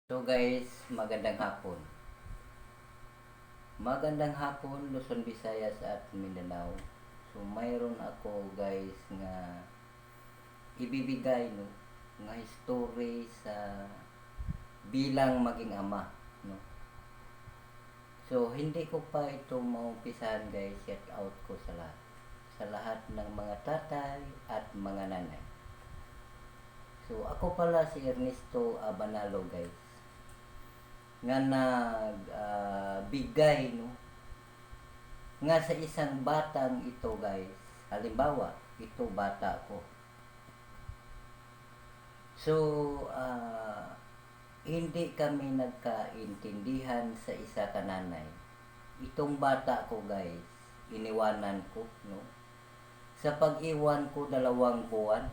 So guys, magandang hapon. Magandang hapon Luzon, Visayas at Mindanao. So mayroon ako guys nga ibibigay no nga history sa bilang maging ama no. So hindi ko pa ito maumpisahan guys, shout out ko sa lahat ng mga tatay at mga nanay. So ako pala si Ernesto Abanalo guys, nga bigay no nga sa isang batang ito guys. Halimbawa, ito bata ko. So hindi kami nagkaintindihan sa isa ka nanay. Itong bata ko guys, iniwanan ko no. Sa pag-iwan ko 2 buwan,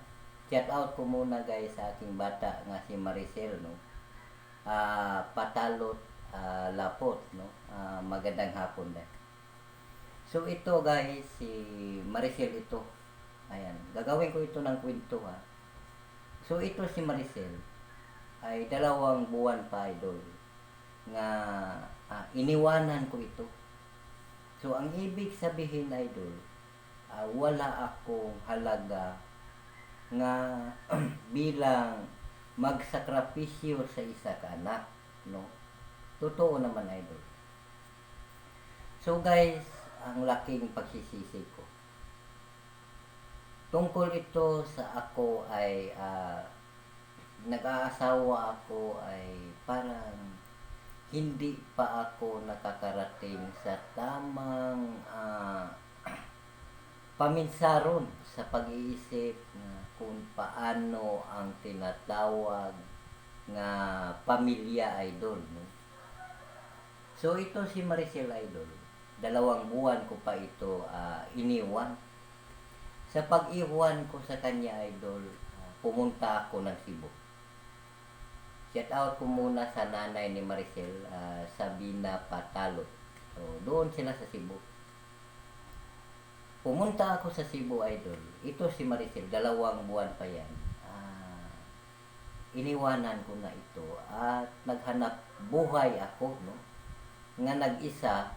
shout out ko muna guys sa aking bata nga si Maricel no. Patalot Lapot no. Magandang hapon din. So ito guys, si Maricel ito. Ayan, gagawin ko ito ng kwento ha. So ito si Maricel ay 2 buwan pa idol nga iniwanan ko ito. So ang ibig sabihin idol, wala akong halaga nga bilang magsakripisyo sa isa ka anak no. Totoo naman idol. So guys, ang laking pagsisisi ko tungkol ito sa ako ay nag-aasawa ako ay parang hindi pa ako nakakarating sa tamang paminsaron sa pag-iisip na kung paano ang tinatawag nga pamilya idol no? So ito si Maricel idol, 2 buwan ko pa ito iniwan. Sa pag-iwan ko sa kanya idol, pumunta ako ng Cebu. Shout out ko muna sa nanay ni Maricel, Sabina Patalot. So doon sila sa Cebu. Pumunta ako sa Cebu idol. Ito si Maricel, 2 buwan pa yan. Iniwanan ko na ito at naghanap buhay ako no, nga nag-isa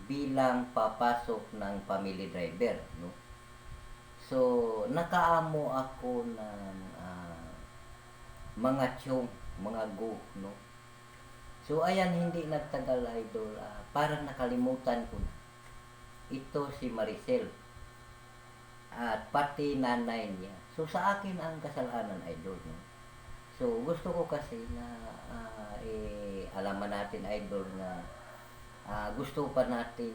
bilang papasok ng family driver no. So nakaamo ako ng mga tiyong, mga go no. So ayan, hindi nagtagal idol, parang nakalimutan ko na ito si Maricel at pati nanay niya. So sa akin ang kasalanan idol no. So gusto ko kasi na alaman natin idol na gusto pa natin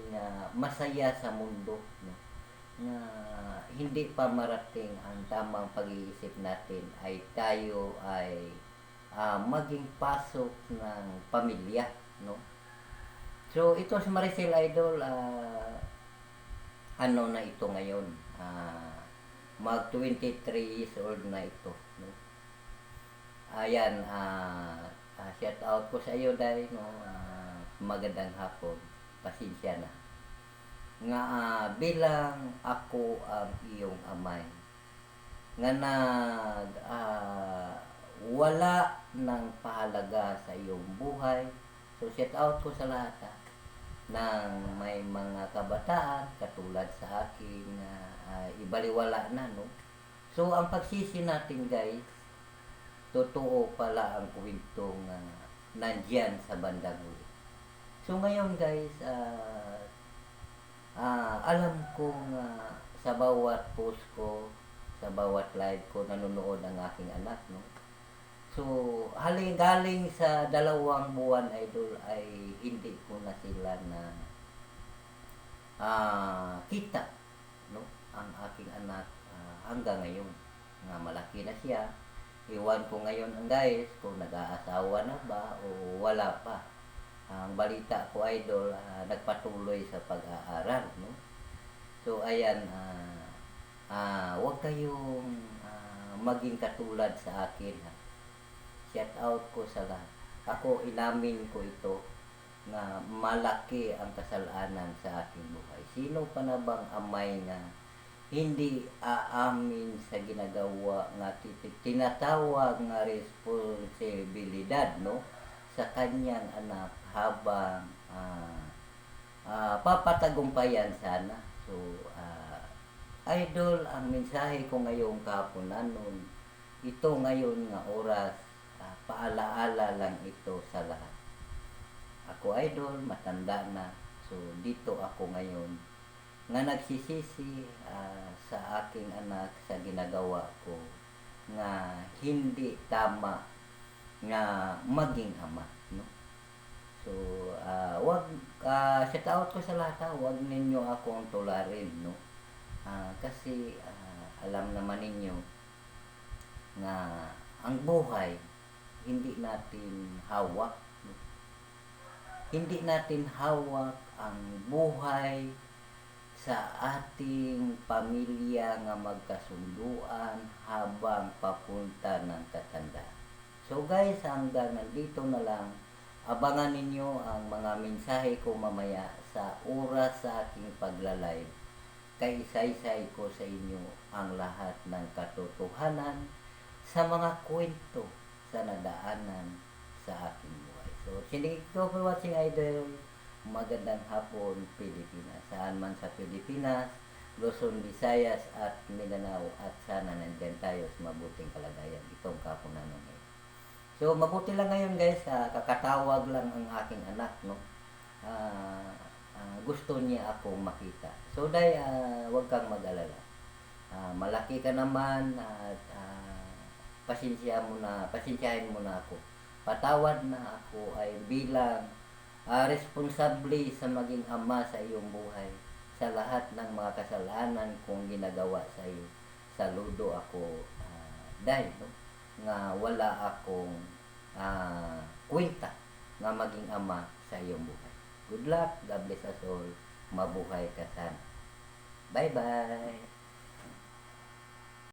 masaya sa mundo no, na hindi pa marating ang tamang pag-iisip natin ay tayo ay maging pasok ng pamilya no. So ito si Maricel idol, ano na ito ngayon, mag 23 years old na ito no. Ayan, shout out ko sa iyo dahil no, magandang hapon, pasensya na nga bilang ako ang iyong amay nga wala ng pahalaga sa iyong buhay. So shout out ko sa lahat ng may mga kabataan katulad sa akin na ibaliwala na no. So ang pagsisi natin guys, totoo pala ang kwentong nandyan sa bandang huli. So ngayon guys, alam kong sa bawat post ko, sa bawat live ko, nanonood ang aking anak no. So galing sa 2 buwan idol ay hindi ko na sila na kita no, ang aking anak hanggang ngayon nga malaki na siya. Iwan ko ngayon ang guys kung nag-aasawa na ba o wala pa. Ang balita ko idol, nagpatuloy sa pag-aaral no. So ayan, huwag kayong maging katulad sa akin ha. Shout out ko sa lahat. Ako, inamin ko ito na malaki ang kasalanan sa aking buhay. Sino pa na bang amay nga hindi aamin sa ginagawa nga tinatawag nga responsibilidad, no, sa kanyang anak habang papatagumpayan sana. So idol, ang mensahe ko ngayong kapunanon, ito ngayon nga oras, paalaala lang ito sa lahat. Ako idol, matanda na, so dito ako ngayon nga nagsisisi sa aking anak sa ginagawa ko nga hindi tama nga maging ama, no. So wag shout out ko sa lahat, wag ninyo akong tularin, no. Kasi alam naman ninyo na ang buhay hindi natin hawak, no? Hindi natin hawak ang buhay sa ating pamilya nga magkasunduan habang papunta ng katandaan. So guys, hanggang nandito na lang. Abangan ninyo ang mga mensahe ko mamaya sa oras sa aking pagla-live. Kay isaysay ko sa inyo ang lahat ng katotohanan sa mga kwento sa nadaanan sa aking buhay. So, thank you for watching, idol. Magandang hapon, Pilipinas. Saan man sa Pilipinas, Luzon, Visayas at Mindanao, at sana nandyan tayo sa mabuting kalagayan itong kapunanon ngayon. So mabuti lang ngayon guys, kakatawag lang ang aking anak, no. Gusto niya akong makita. So dahil wag kang mag-alala. Malaki ka naman at pasensyahin mo na ako. Patawad na ako ay bilang responsable sa maging ama sa iyong buhay, sa lahat ng mga kasalanan kong ginagawa sa iyo. Saludo ako dahil, no, nga wala akong kwenta nga maging ama sa iyong buhay. Good luck, God bless us all. Mabuhay ka sana. Bye bye.